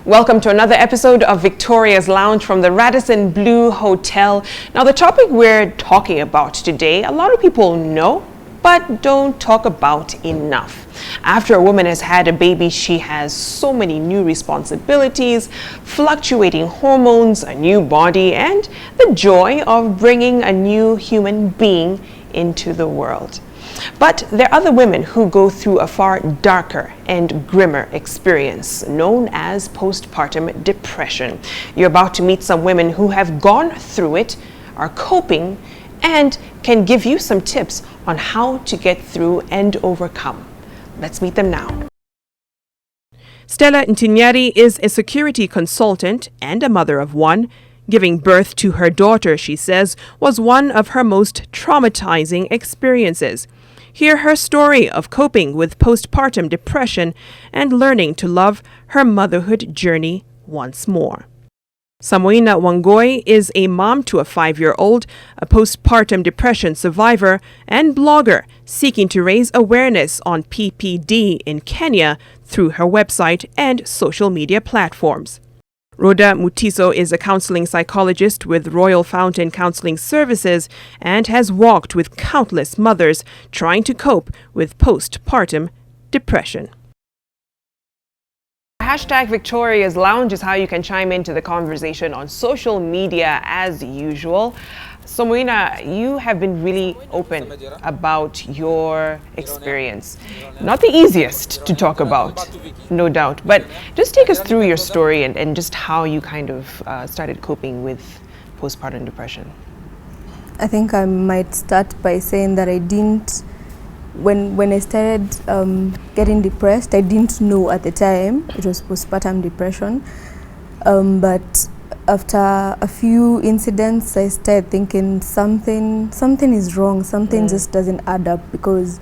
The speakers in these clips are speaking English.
Welcome to another episode of Victoria's Lounge from the Radisson Blu Hotel. Now, the topic we're talking about today, a lot of people know, but don't talk about enough. After a woman has had a baby, she has so many new responsibilities, fluctuating hormones, a new body, and the joy of bringing a new human being into the world. But there are other women who go through a far darker and grimmer experience known as postpartum depression. You're about to meet some women who have gone through it, are coping, and can give you some tips on how to get through and overcome. Let's meet them now. Stella Ntinyari is a security consultant and a mother of one. Giving birth to her daughter, she says, was one of her most traumatizing experiences. Hear her story of coping with postpartum depression and learning to love her motherhood journey once more. Samoina Wangui is a mom to a 5-year-old, a postpartum depression survivor, and blogger seeking to raise awareness on PPD in Kenya through her website and social media platforms. Rhoda Mutiso is a counseling psychologist with Royal Fountain Counseling Services and has walked with countless mothers trying to cope with postpartum depression. Hashtag Victoria's Lounge is how you can chime into the conversation on social media as usual. Samoina, you have been really open about your experience. Not the easiest to talk about, no doubt, but just take us through your story and just how you kind of started coping with postpartum depression. I think I might start by saying that I didn't, when I started getting depressed, I didn't know at the time it was postpartum depression, but after a few incidents, I started thinking something is wrong, something just doesn't add up, because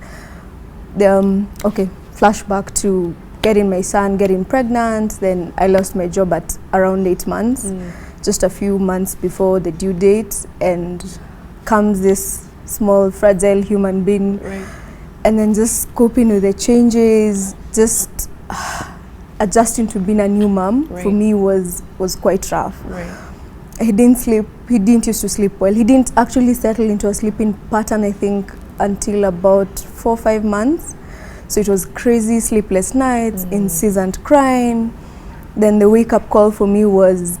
flashback to getting my son, getting pregnant, then I lost my job at around 8 months, just a few months before the due date, and comes this small, fragile human being, and then just coping with the changes, just adjusting to being a new mom for me was quite rough. He didn't sleep, he didn't used to sleep well. He didn't actually settle into a sleeping pattern, I think, until about 4 or 5 months. So it was crazy, sleepless nights, incessant crying. Then the wake-up call for me was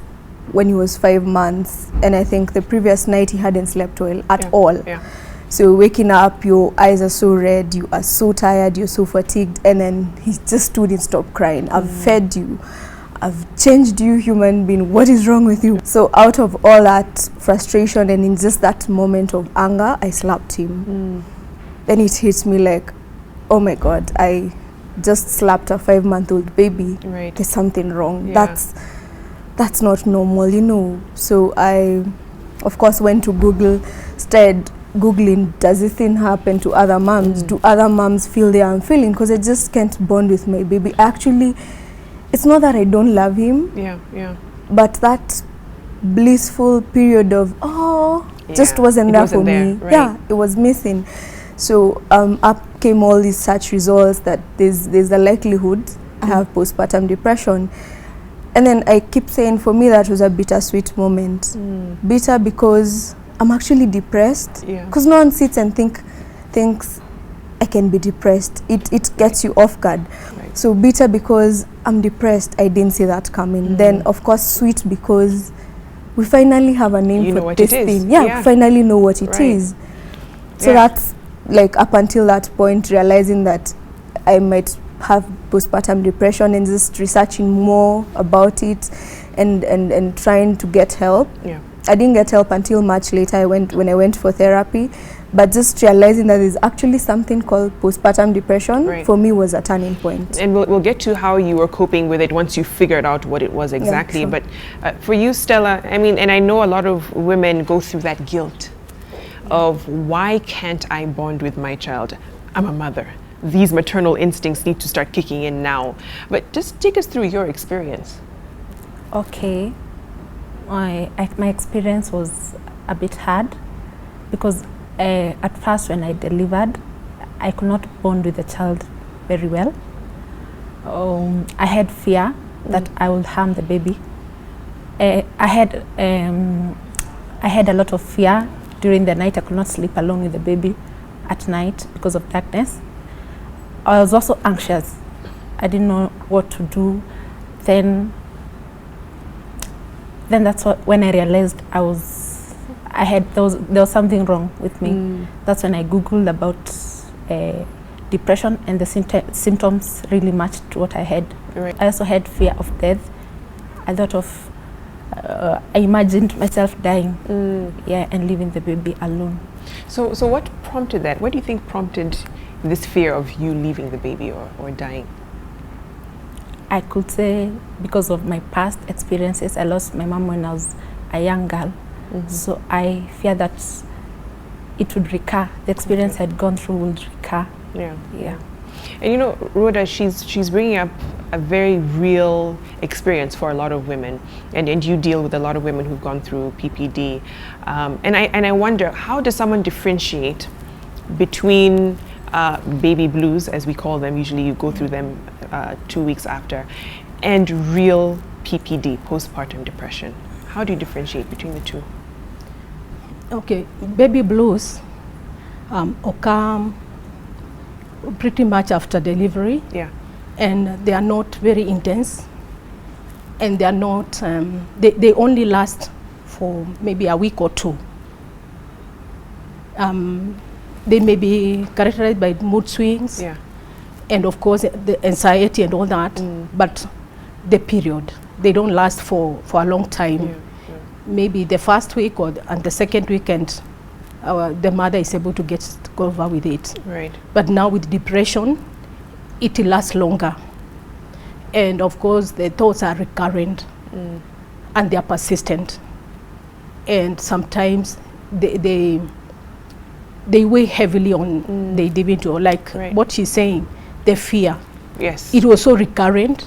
when he was 5 months, and I think the previous night he hadn't slept well at all. So waking up, your eyes are so red, you are so tired, you're so fatigued, and then he just wouldn't stop crying. I've fed you, I've changed you, human being, what is wrong with you? So out of all that frustration and in just that moment of anger, I slapped him. Then it hits me like, oh my God, I just slapped a 5-month-old baby. There's something wrong. That's not normal, you know. So I, of course, went to Google, started Googling, does this thing happen to other moms? Do other moms feel the I'm feeling? Because I just can't bond with my baby. Actually, it's not that I don't love him, but that blissful period of, just wasn't there for me. It was missing. So up came all these search results that there's a likelihood I have postpartum depression. And then I keep saying, for me, that was a bittersweet moment. Bitter because I'm actually depressed, because no one sits and thinks I can be depressed. It gets you off guard. So bitter because I'm depressed, I didn't see that coming. Then of course sweet because we finally have a name for this thing. We finally know what it is. So that's like up until that point, realizing that I might have postpartum depression and just researching more about it and trying to get help. I didn't get help until much later when I went for therapy, but just realizing that there's actually something called postpartum depression for me was a turning point. And we'll get to how you were coping with it once you figured out what it was exactly. But for you, Stella, I mean, and I know a lot of women go through that guilt of why can't I bond with my child? I'm a mother. These maternal instincts need to start kicking in now. But just take us through your experience. Okay. My experience was a bit hard because at first when I delivered, I could not bond with the child very well. I had fear that I will harm the baby. I had a lot of fear during the night. I could not sleep alone with the baby at night because of darkness. I was also anxious. I didn't know what to do. Then that's when I realized there was something wrong with me. That's when I Googled about depression, and the symptoms really matched what I had. Right. I also had fear of death. I thought of, I imagined myself dying, and leaving the baby alone. So what prompted that? What do you think prompted this fear of you leaving the baby or dying? I could say because of my past experiences. I lost my mom when I was a young girl. So I fear that it would recur. The experience I'd gone through would recur. Yeah. And you know, Rhoda, she's bringing up a very real experience for a lot of women, and you deal with a lot of women who've gone through PPD, and I wonder, how does someone differentiate between baby blues, as we call them? Usually you go through them 2 weeks after, and real PPD, postpartum depression. How do you differentiate between the two? Okay, baby blues occur pretty much after delivery. Yeah. And they are not very intense, and they are not, they only last for maybe a week or two. They may be characterized by mood swings, and of course the anxiety and all that, but the period, they don't last for a long time. Maybe the first week and the second week, and the mother is able to go over with it. Right. But now with depression, it lasts longer, and of course the thoughts are recurrent, and they are persistent, and sometimes they weigh heavily on the individual, like what she's saying, the fear. Yes. It was so recurrent,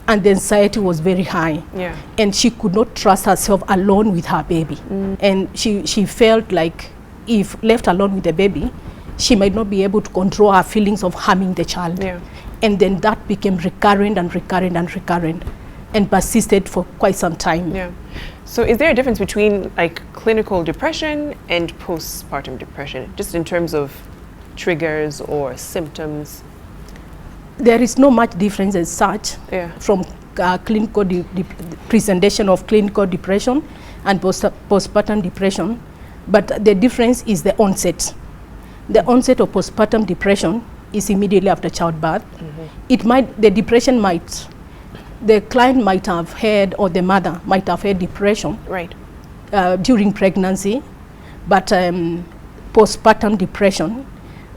and the anxiety was very high. Yeah. And she could not trust herself alone with her baby. And she felt like if left alone with the baby, she might not be able to control her feelings of harming the child. Yeah. And then that became recurrent and recurrent and recurrent, and persisted for quite some time. Yeah. So is there a difference between like clinical depression and postpartum depression, just in terms of triggers or symptoms? There is no much difference as such from clinical presentation of clinical depression and postpartum depression, but the difference is the onset. The onset of postpartum depression is immediately after childbirth. The client might have had, or the mother might have had depression during pregnancy, but postpartum depression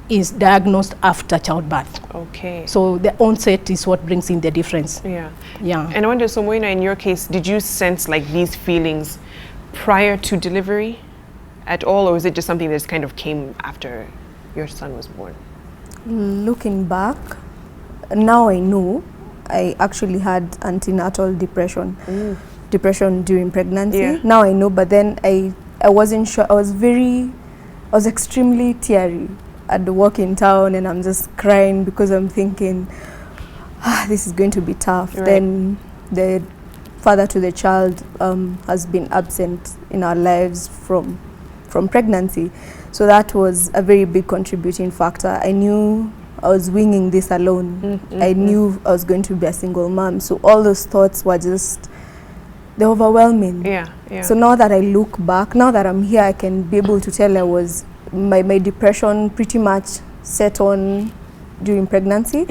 is diagnosed after childbirth. Okay. So the onset is what brings in the difference. Yeah. And I wonder, Samoina, in your case, did you sense like these feelings prior to delivery at all, or is it just something that kind of came after your son was born? Looking back, now I know I actually had antenatal depression, depression during pregnancy. Now I know, but then I wasn't sure. I was extremely teary. I'd walk in town and I'm just crying because I'm thinking, this is going to be tough. Then the father to the child has been absent in our lives from pregnancy. So that was a very big contributing factor. I knew I was winging this alone. I knew I was going to be a single mom. So all those thoughts were just, they're overwhelming. So now that I look back, now that I'm here, I can be able to tell my depression pretty much set on during pregnancy.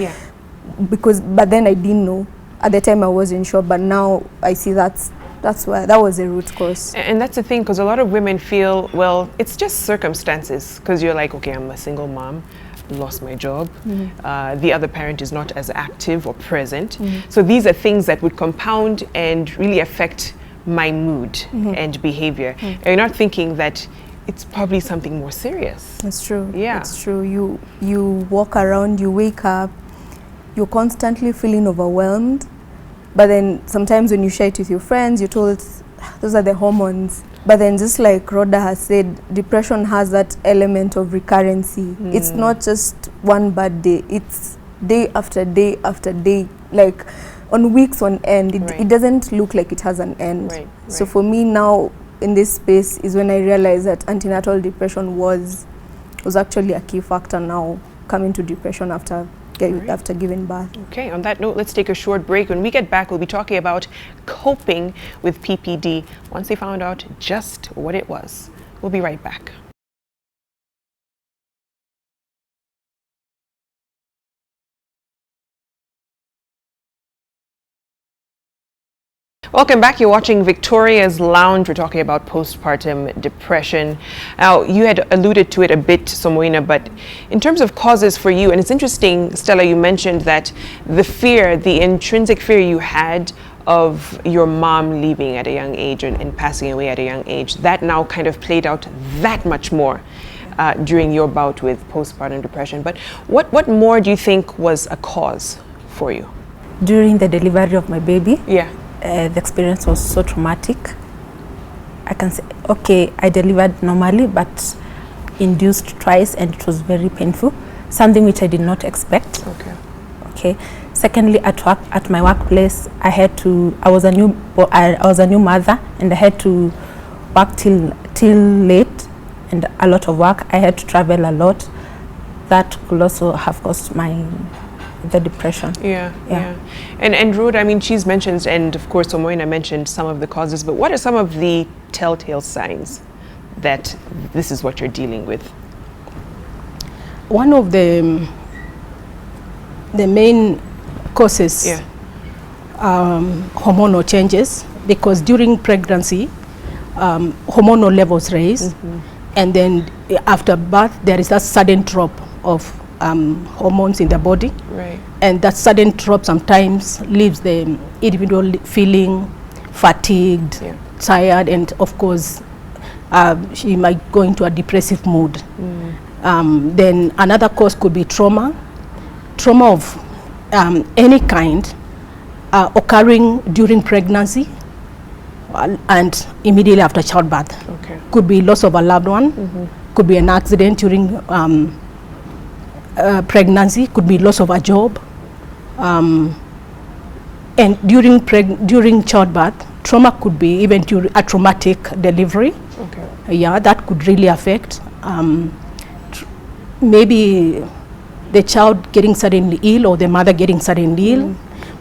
But then I didn't know. At the time I wasn't sure, but now I see that was a root cause. And that's the thing, because a lot of women feel, well, it's just circumstances, because you're like, okay, I'm a single mom, lost my job, the other parent is not as active or present. So these are things that would compound and really affect my mood and behavior. And you're not thinking that it's probably something more serious. That's true. It's true. You walk around, you wake up, you're constantly feeling overwhelmed, but then sometimes when you share it with your friends, you're told those are the hormones. But then, just like Rhoda has said, depression has that element of recurrency. It's not just one bad day, it's day after day after day. Like on weeks on end. It, Right. it doesn't look like it has an end. Right, So right. for me now in this space is when I realized that antenatal depression was actually a key factor now coming to depression after Right. after giving birth. Okay, on that note, let's take a short break. When we get back, we'll be talking about coping with PPD once they found out just what it was. We'll be right back. Welcome back. You're watching Victoria's Lounge. We're talking about postpartum depression. Now, you had alluded to it a bit, Samoina, but in terms of causes for you, and it's interesting, Stella, you mentioned that the fear, the intrinsic fear you had of your mom leaving at a young age and passing away at a young age, that now kind of played out that much more during your bout with postpartum depression. But what more do you think was a cause for you? During the delivery of my baby, Yeah. the experience was so traumatic. I can say, okay, I delivered normally, but induced twice, and it was very painful, something which I did not expect. Okay. Okay. Secondly, at work, at my workplace, I was a new mother, and I had to work till late, and a lot of work. I had to travel a lot. That could also have caused the depression. Yeah, Yeah. yeah. And Rhoda, I mean, she's mentioned, and of course, Samoina mentioned some of the causes, but what are some of the telltale signs that this is what you're dealing with? One of the main causes, Yeah. hormonal changes, because during pregnancy, hormonal levels raise, and then after birth, there is a sudden drop of hormones in the body. Right. And that sudden drop sometimes leaves the individual feeling fatigued, Yeah. tired, and of course, she might go into a depressive mood. Then another cause could be trauma of any kind occurring during pregnancy and immediately after childbirth. Okay. Could be loss of a loved one, could be an accident during pregnancy, could be loss of a job, and during childbirth, trauma could be even during a traumatic delivery. Okay. Yeah, that could really affect maybe the child getting suddenly ill or the mother getting suddenly ill,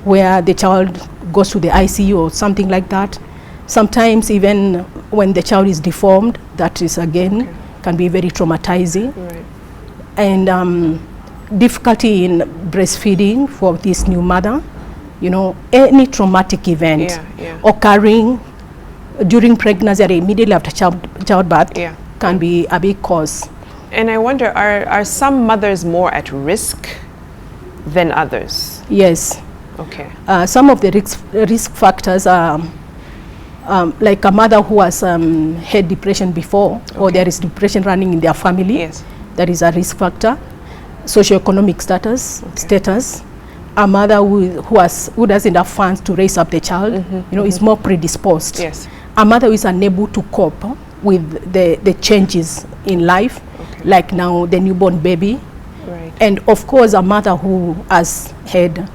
where the child goes to the ICU or something like that. Sometimes even when the child is deformed, that is again can be very traumatizing. Right. And difficulty in breastfeeding for this new mother, you know, any traumatic event occurring during pregnancy or immediately after childbirth can be a big cause. And I wonder, are some mothers more at risk than others? Yes. Okay. Some of the risk factors are like a mother who has had depression before, or there is depression running in their family. Yes. That is a risk factor. Socioeconomic status. A mother who doesn't have funds to raise up the child, you know, is more predisposed. Yes. A mother who is unable to cope with the changes in life, like now the newborn baby. Right. And of course, a mother who has had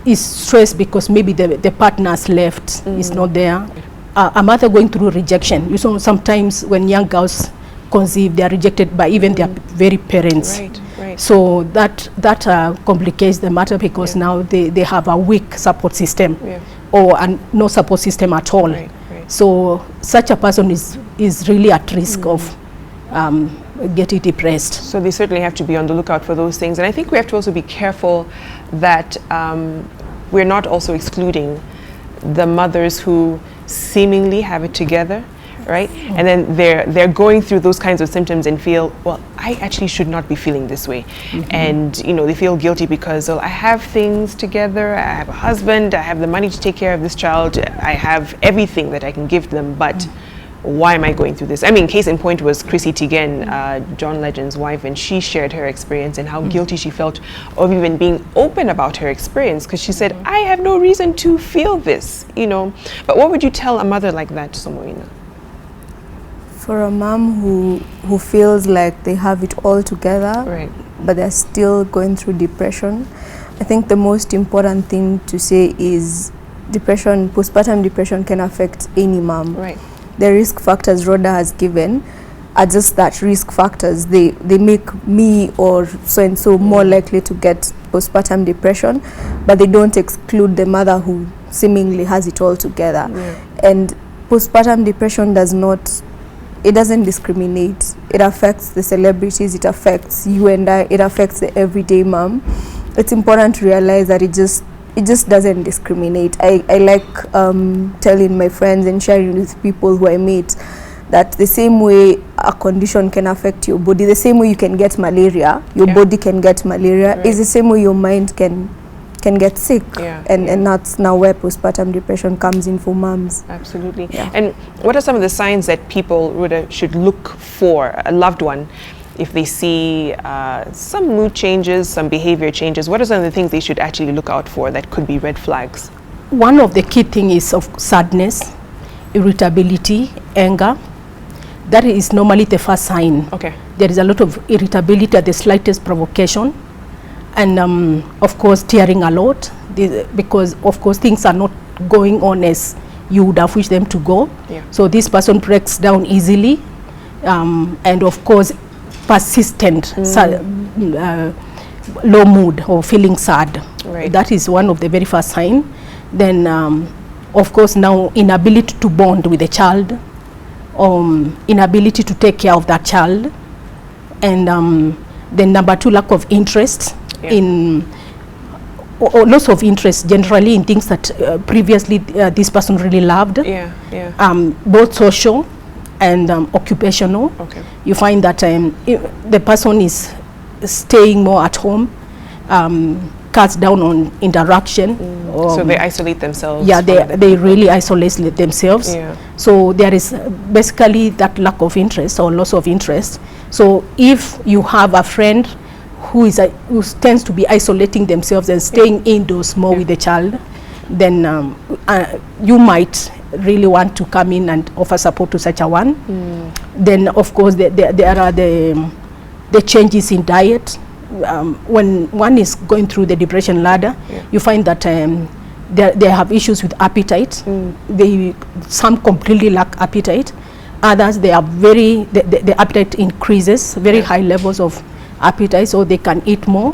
is stressed because maybe the partner's left, is not there. A mother going through rejection. You know, sometimes when young girls conceive, they are rejected by even their very parents. Right, right. So that complicates the matter, because now they have a weak support system, or no support system at all. Right, right. So such a person is really at risk of getting depressed. So they certainly have to be on the lookout for those things. And I think we have to also be careful that we're not also excluding the mothers who seemingly have it together, right? And then they're going through those kinds of symptoms and feel, well, I actually should not be feeling this way. And, you know, they feel guilty because, well, I have things together, I have a husband, I have the money to take care of this child, I have everything that I can give them, but why am I going through this? I mean, case in point was Chrissy Teigen, John Legend's wife, and she shared her experience and how guilty she felt of even being open about her experience, because she said, I have no reason to feel this, you know. But what would you tell a mother like that, Samoina? For a mom who feels like they have it all together, Right. but they're still going through depression, I think the most important thing to say is depression, postpartum depression can affect any mom. Right. The risk factors Rhoda has given are just that, risk factors. They make me or so and so more likely to get postpartum depression, but they don't exclude the mother who seemingly has it all together. Yeah. And postpartum depression doesn't discriminate. It affects the celebrities, it affects you and I, it affects the everyday mom. It's important to realize that it just doesn't discriminate. I like telling my friends and sharing with people who I meet that the same way a condition can affect your body, the same way you can get malaria, your body can get malaria, Right. is the same way your mind can get sick. Yeah. And that's now where postpartum depression comes in for moms. Absolutely. Yeah. And what are some of the signs that people should look for, a loved one, if they see some mood changes, some behavior changes? What are some of the things they should actually look out for that could be red flags? One of the key things is of sadness, irritability, anger. That is normally the first sign. Okay. There is a lot of irritability at the slightest provocation. And of course tearing a lot, because of course things are not going on as you would have wished them to go. Yeah. So this person breaks down easily, and of course persistent low mood or feeling sad. Right. That is one of the very first sign. Then of course now inability to bond with the child, inability to take care of that child, and then number 2, lack of interest. Yeah. In or loss of interest generally in things that previously this person really loved. Yeah, yeah. Both social and occupational. Okay. You find that the person is staying more at home, cuts down on interaction. So they isolate themselves. Yeah, they really isolate themselves. Yeah. So there is basically that lack of interest or loss of interest. So if you have a friend who tends to be isolating themselves and staying indoors more with the child, then you might really want to come in and offer support to such a one. Then of course there are the changes in diet. When one is going through the depression ladder, you find that they have issues with appetite. Some completely lack appetite. Others, they are the appetite increases, very high levels of appetite, so they can eat more.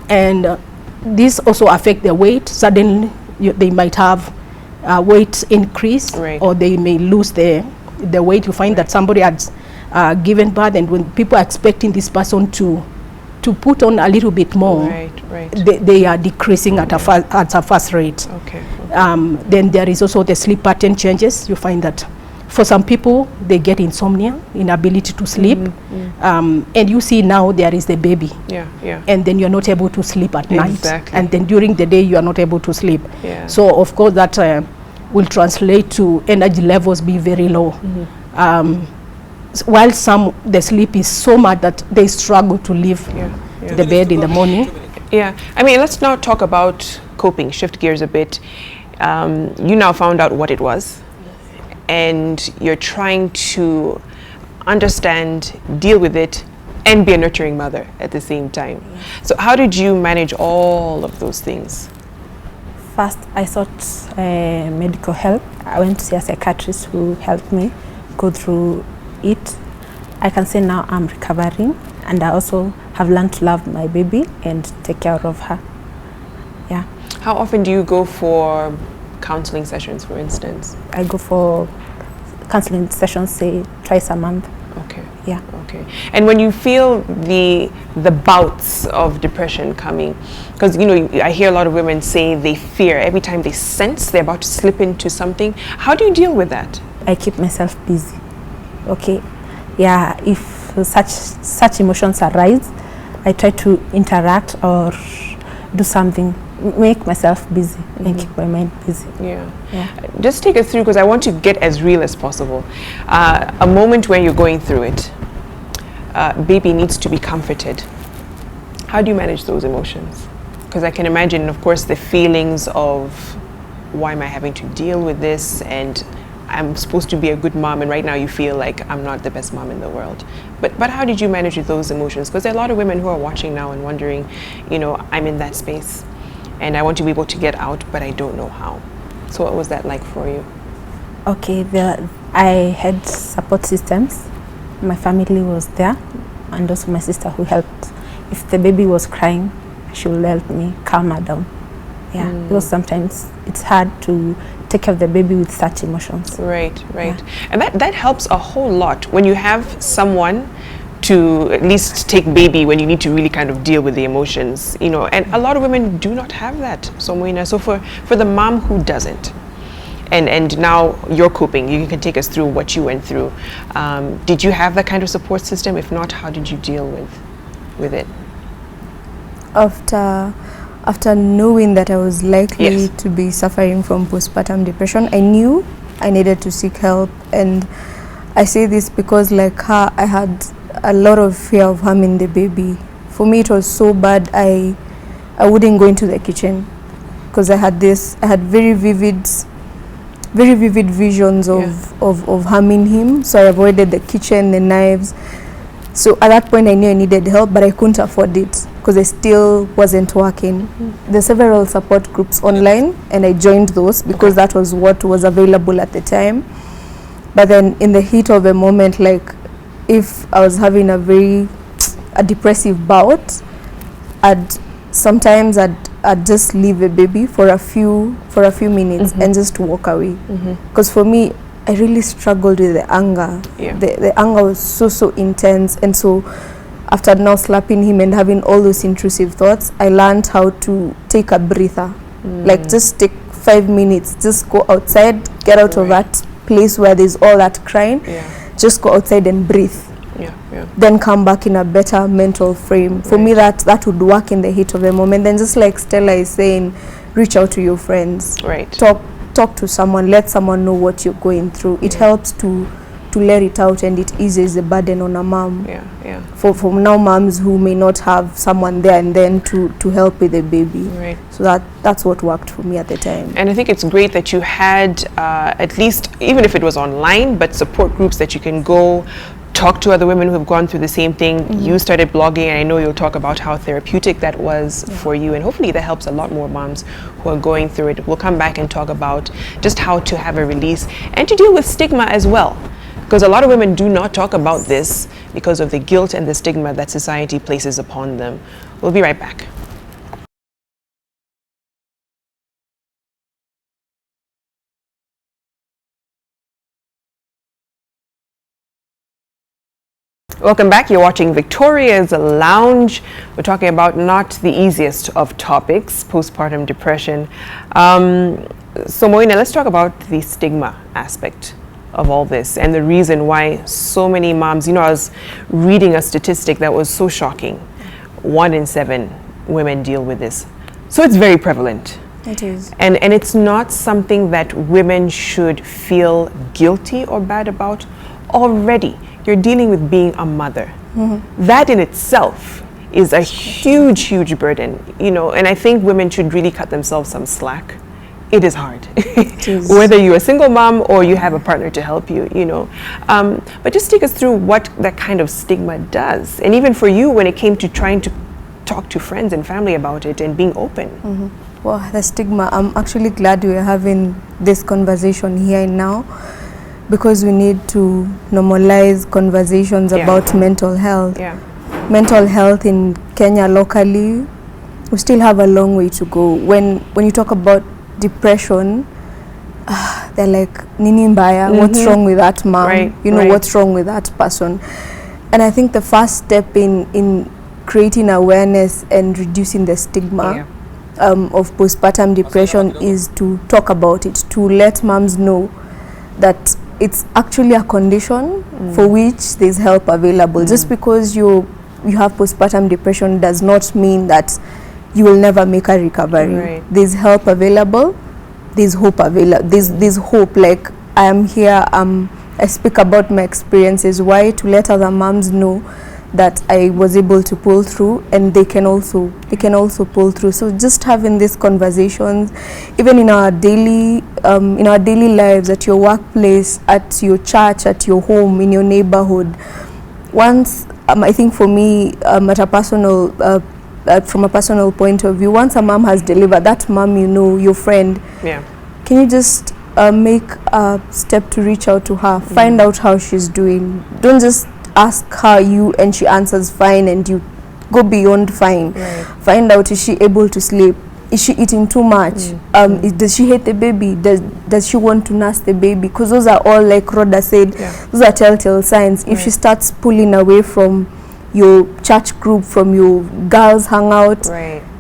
And this also affect their weight. Suddenly they might have weight increase, right. or they may lose the weight. You find that somebody has given birth, and when people are expecting this person to put on a little bit more, right. They are decreasing at a fast rate. Okay. Then there is also the sleep pattern changes. You find that for some people they get insomnia, inability to sleep, and you see now there is the baby, yeah. and then you're not able to sleep at night, Exactly. and then during the day you are not able to sleep. Yeah. So of course that will translate to energy levels be very low. While some, the sleep is so much that they struggle to leave the bed in the morning. Yeah, I mean, let's now talk about coping, shift gears a bit. You now found out what it was, and you're trying to understand, deal with it, and be a nurturing mother at the same time. So how did you manage all of those things? First, I sought medical help. I went to see a psychiatrist who helped me go through it. I can say now I'm recovering, and I also have learned to love my baby and take care of her. Yeah. How often do you go for counseling sessions, for instance? I go for counseling sessions, say twice a month. Okay. Yeah. Okay. And when you feel the bouts of depression coming, because I hear a lot of women say they fear every time they sense they're about to slip into something. How do you deal with that? I keep myself busy. Okay. Yeah. If such emotions arise, I try to interact or do something, make myself busy and keep my mind busy. Yeah. Just take us through, because I want to get as real as possible. A moment where you're going through it, baby needs to be comforted. How do you manage those emotions? Because I can imagine, of course, the feelings of why am I having to deal with this, and I'm supposed to be a good mom, and right now you feel like I'm not the best mom in the world. But how did you manage with those emotions? Because there are a lot of women who are watching now and wondering, I'm in that space. and I want to be able to get out, but I don't know how. So what was that like for you? Okay, I had support systems. My family was there, and also my sister who helped. If the baby was crying, she will help me calm her down. Yeah, because sometimes it's hard to take care of the baby with such emotions. Right. Yeah. And that helps a whole lot when you have someone to at least take baby when you need to really kind of deal with the emotions, you know. And a lot of women do not have that, Samoina. So for the mom who doesn't, and now you're coping, you can take us through what you went through. Did you have that kind of support system? If not, how did you deal with it? After knowing that I was likely to be suffering from postpartum depression, I knew I needed to seek help. And I say this because, like her, I had a lot of fear of harming the baby. For me, it was so bad, I wouldn't go into the kitchen because I had very vivid visions of harming him. So I avoided the kitchen, the knives. So at that point I knew I needed help, but I couldn't afford it because I still wasn't working. There's several support groups online, and I joined those because that was what was available at the time. But then in the heat of a moment, like if I was having a depressive bout, I'd just leave a baby for a few minutes and just walk away. Because for me, I really struggled with the anger. The anger was so intense, and so after now slapping him and having all those intrusive thoughts, I learned how to take a breather. Like just take 5 minutes, just go outside, get out of that place where there's all that crying, just go outside and breathe. Then come back in a better mental frame. For me, that would work in the heat of the moment. Then just like Stella is saying, reach out to your friends. Talk to someone, let someone know what you're going through. It helps to let it out, and it eases the burden on a mom. For now moms who may not have someone there and then to help with the baby. So that's what worked for me at the time. And I think it's great that you had at least, even if it was online, but support groups that you can go talk to other women who have gone through the same thing. You started blogging, and I know you'll talk about how therapeutic that was for you, and hopefully that helps a lot more moms who are going through it. We'll come back and talk about just how to have a release and to deal with stigma as well, because a lot of women do not talk about this because of the guilt and the stigma that society places upon them. We'll be right back. Welcome back. You're watching Victoria's Lounge. We're talking about not the easiest of topics, postpartum depression. So Moina, let's talk about the stigma aspect of all this and the reason why so many moms, you know, I was reading a statistic that was so shocking. 1 in 7 women deal with this. So it's very prevalent. It is. And it's not something that women should feel guilty or bad about. Already you're dealing with being a mother. That in itself is a huge burden, you know, and I think women should really cut themselves some slack. It is hard. It is. Whether you're a single mom or you have a partner to help you, you know. But just take us through what that kind of stigma does, and even for you when it came to trying to talk to friends and family about it and being open. Well, the stigma, I'm actually glad we're having this conversation here and now, because we need to normalize conversations about mental health. Mental health in Kenya locally, we still have a long way to go. When you talk about depression, they're like, nini mbaya, what's wrong with that mom? What's wrong with that person? And I think the first step in creating awareness and reducing the stigma of postpartum depression is to talk about it, to let moms know that it's actually a condition for which there's help available. Just because you have postpartum depression does not mean that you will never make a recovery. There's help available, there's hope available, there's hope. Like, I am here, I speak about my experiences. Why? To let other moms know that I was able to pull through, and they can also pull through. So just having these conversations, even in our daily lives, at your workplace, at your church, at your home, in your neighborhood. Once, I think for me, at a personal from a personal point of view, once a mom has delivered, that mom, you know, your friend, Yeah. can you just make a step to reach out to her, find out how she's doing. Don't just ask her and she answers fine and you go beyond fine. Right. Find out, is she able to sleep? Is she eating too much? Does she hate the baby? Does she want to nurse the baby? Because those are all, like Rhoda said, those are telltale signs. If she starts pulling away from your church group, from your girls hangout,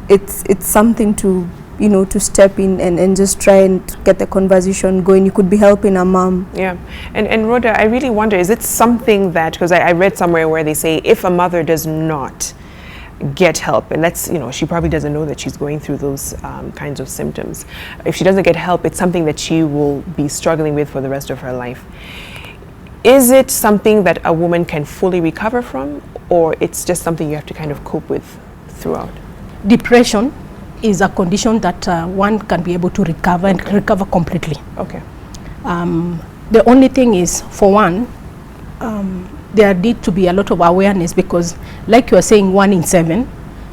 it's something to, you know, to step in and just try and get the conversation going. You could be helping a mom. Yeah. And Rhoda, I really wonder, is it something that, because I read somewhere where they say if a mother does not get help, and that's, you know, she probably doesn't know that she's going through those kinds of symptoms. If she doesn't get help, it's something that she will be struggling with for the rest of her life. Is it something that a woman can fully recover from, or it's just something you have to kind of cope with throughout? Depression is a condition that one can be able to recover and recover completely. Okay. The only thing is, for one, there need to be a lot of awareness, because like you are saying, 1 in 7.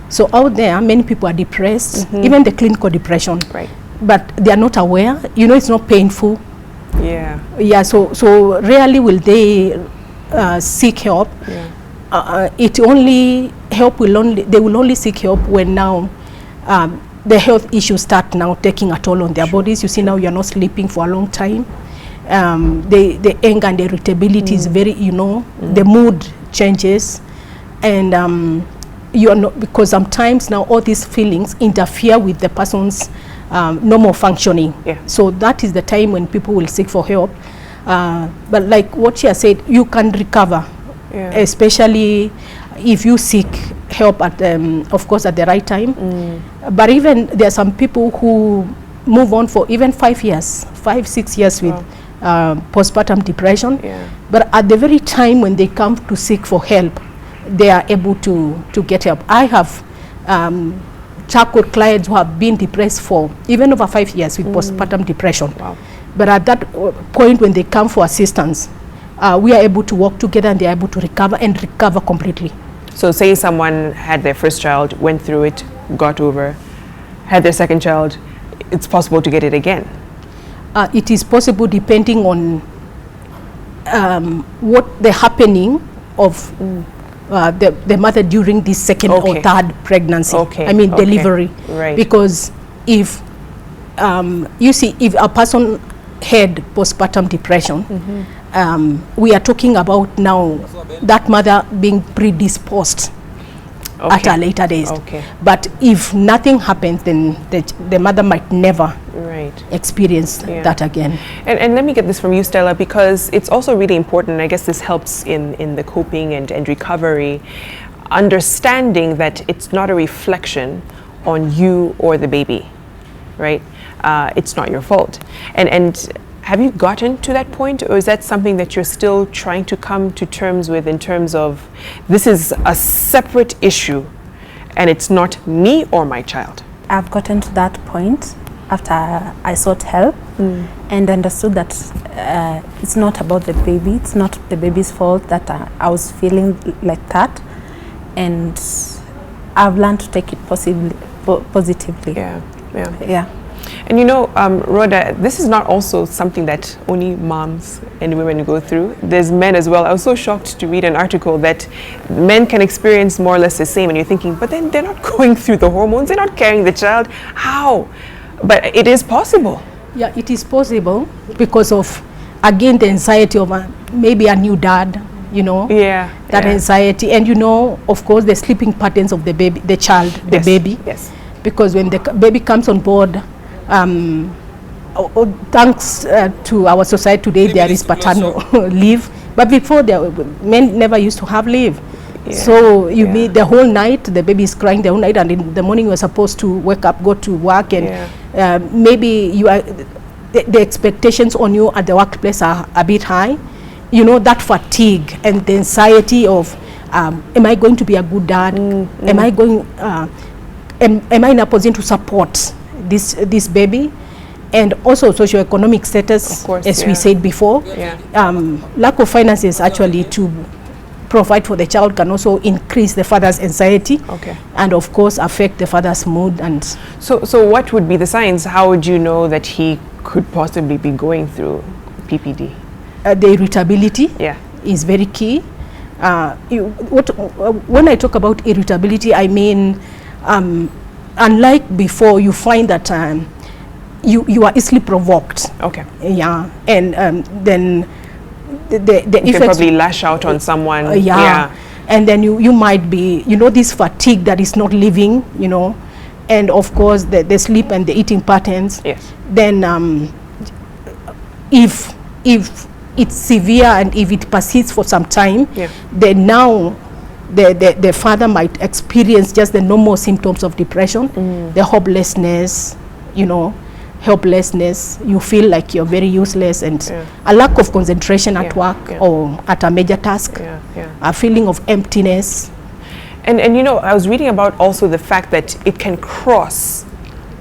So out there, many people are depressed, even the clinical depression. Right. But they are not aware. You know, it's not painful. Yeah. Yeah, so rarely will they seek help. Yeah. It only help they will only seek help when now the health issues start now taking a toll on their bodies. You see, now you're not sleeping for a long time. The anger and the irritability is very, you know, the mood changes, and you are not, because sometimes now all these feelings interfere with the person's normal functioning. Yeah. So that is the time when people will seek for help. But like what she has said, you can recover, especially if you seek help at, of course, at the right time. But even there are some people who move on for even 5 years, 5-6 years with postpartum depression. But at the very time when they come to seek for help, they are able to get help. I have charcoal clients who have been depressed for even over 5 years with postpartum depression. But at that point when they come for assistance, we are able to work together and they are able to recover and recover completely. So say someone had their first child, went through it, got over, had their second child, it's possible to get it again? It is possible, depending on what the happening of the mother during this second or third pregnancy. I mean delivery. Right. Because if you see, if a person had postpartum depression, we are talking about now that mother being predisposed at a later days. But if nothing happens, then the mother might never experience that again. And let me get this from you, Stella, because it's also really important. I guess this helps in the coping and recovery, understanding that it's not a reflection on you or the baby, right? It's not your fault. And have you gotten to that point, or is that something that you're still trying to come to terms with, in terms of this is a separate issue and it's not me or my child? I've gotten to that point after I sought help and understood that it's not about the baby, it's not the baby's fault that I was feeling like that, and I've learned to take it positively. Yeah. And you know, Rhoda, this is not also something that only moms and women go through. There's men as well. I was so shocked to read an article that men can experience more or less the same, and you're thinking, but then they're not going through the hormones, they're not carrying the child. How? But it is possible. Yeah, it is possible because of, again, the anxiety of maybe a new dad, you know, that anxiety. And, you know, of course, the sleeping patterns of the baby, the child, the baby. Because when the baby comes on board, thanks to our society today, there is paternal leave. But before, men never used to have leave. So you meet the whole night, the baby is crying the whole night, and in the morning you are supposed to wake up, go to work, and maybe you are the expectations on you at the workplace are a bit high. You know, that fatigue and the anxiety of, am I going to be a good dad? Am I going? Am I in a position to support this baby? And also socioeconomic status, of course, as we said before. Lack of finances actually to provide for the child can also increase the father's anxiety, Okay. and of course affect the father's mood. And So what would be the signs? How would you know that he could possibly be going through PPD? the irritability Yeah. is very key. When I talk about irritability, I mean, unlike before, you find that you are easily provoked. Okay. Yeah, and then the You can effects, probably lash out on someone. yeah, and then you might be, this fatigue that is not leaving, and of course the sleep and the eating patterns. Yes. Then if it's severe and if it persists for some time, Yeah. then now the father might experience just the normal symptoms of depression, the hopelessness, helplessness. You feel like you're very useless, and Yeah. a lack of concentration at Yeah, work yeah. or at a major task, Yeah. Yeah. a feeling of emptiness. And I was reading about also the fact that it can cross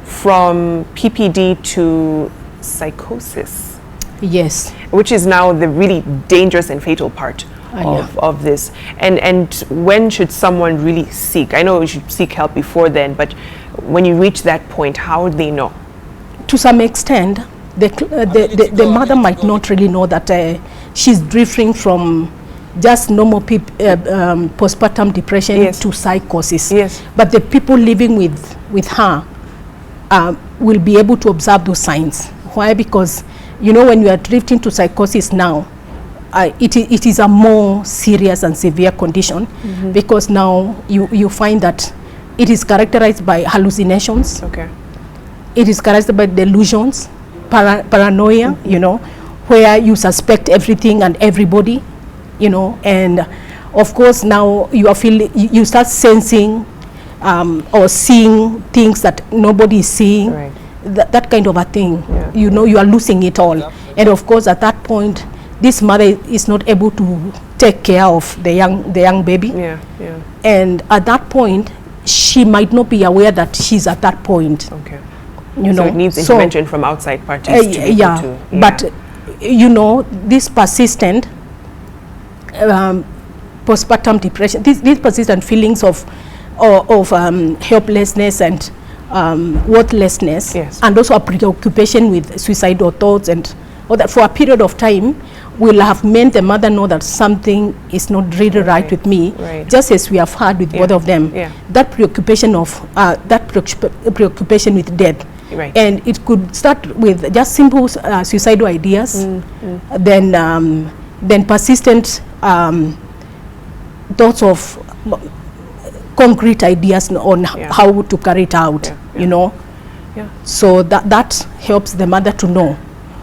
from PPD to psychosis, Yes. which is now the really dangerous and fatal part Yeah. of this. And when should someone really seek? I know you should seek help before then, but when you reach that point, how would they know? To some extent, the mother might not really know that she's drifting from just normal postpartum depression Yes. to psychosis. Yes. But the people living with her will be able to observe those signs. Why? Because when you are drifting to psychosis now, it is a more serious and severe condition, because now you find that it is characterized by hallucinations. Okay. It is characterized by delusions, paranoia, where you suspect everything and everybody, and of course now you start sensing or seeing things that nobody is seeing. Right. That kind of a thing. Yeah. You are losing it all. And of course at that point, this mother is not able to take care of the young baby. Yeah. Yeah. And at that point, she might not be aware that she's at that point. Okay. So So it needs intervention from outside parties to be able yeah, to. but this persistent postpartum depression, these persistent feelings of helplessness and worthlessness, Yes. and also a preoccupation with suicidal thoughts, and that for a period of time will have meant the mother know that something is not really right with me, Right. just as we have had with both of them. Yeah. That preoccupation preoccupation with death. Right. And it could start with just simple suicidal ideas, then persistent thoughts of concrete ideas on how to carry it out. Yeah. Yeah. So that helps the mother to know.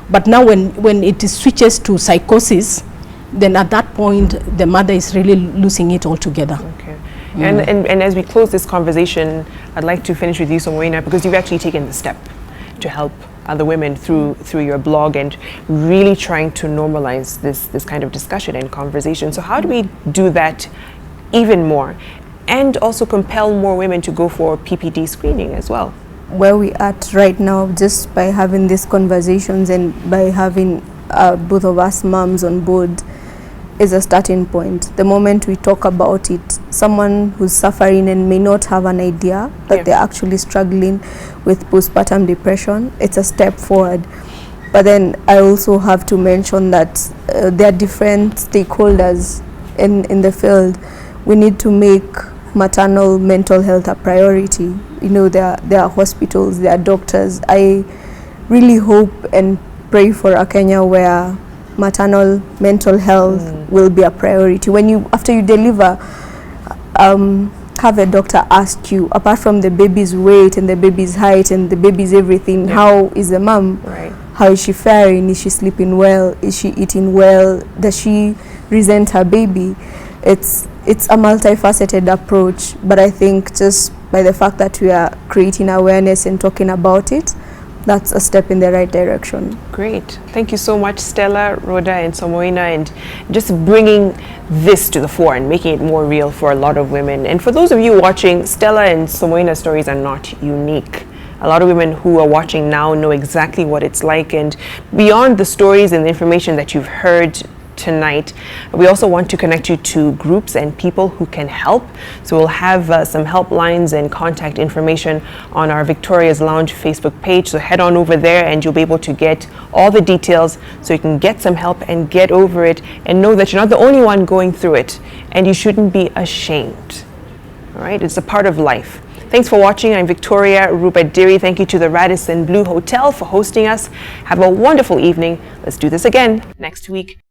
But now when it switches to psychosis, then at that point the mother is really losing it altogether. Okay. And as we close this conversation, I'd like to finish with you, Samoina, because you've actually taken the step to help other women through your blog and really trying to normalize this kind of discussion and conversation. So how do we do that even more, and also compel more women to go for PPD screening as well? Where we at right now, just by having these conversations and by having both of us moms on board, is a starting point. The moment we talk about it, someone who's suffering and may not have an idea that they're actually struggling with postpartum depression, it's a step forward. But then I also have to mention that there are different stakeholders in the field. We need to make maternal mental health a priority. There are hospitals, there are doctors. I really hope and pray for a Kenya where maternal mental health will be a priority. After you deliver, have a doctor ask you, apart from the baby's weight and the baby's height and the baby's everything, how is the mom? Right. How is she faring? Is she sleeping well? Is she eating well? Does she resent her baby? It's a multifaceted approach, but I think just by the fact that we are creating awareness and talking about it, that's a step in the right direction. Great. Thank you so much, Stella, Rhoda, and Samoina, and just bringing this to the fore and making it more real for a lot of women. And for those of you watching, Stella and Samoina's stories are not unique. A lot of women who are watching now know exactly what it's like, and beyond the stories and the information that you've heard, tonight. We also want to connect you to groups and people who can help. So we'll have some helplines and contact information on our Victoria's Lounge Facebook page. So head on over there and you'll be able to get all the details so you can get some help and get over it and know that you're not the only one going through it and you shouldn't be ashamed. All right, it's a part of life. Thanks for watching. I'm Victoria Rubadiri. Thank you to the Radisson Blu Hotel for hosting us. Have a wonderful evening. Let's do this again next week.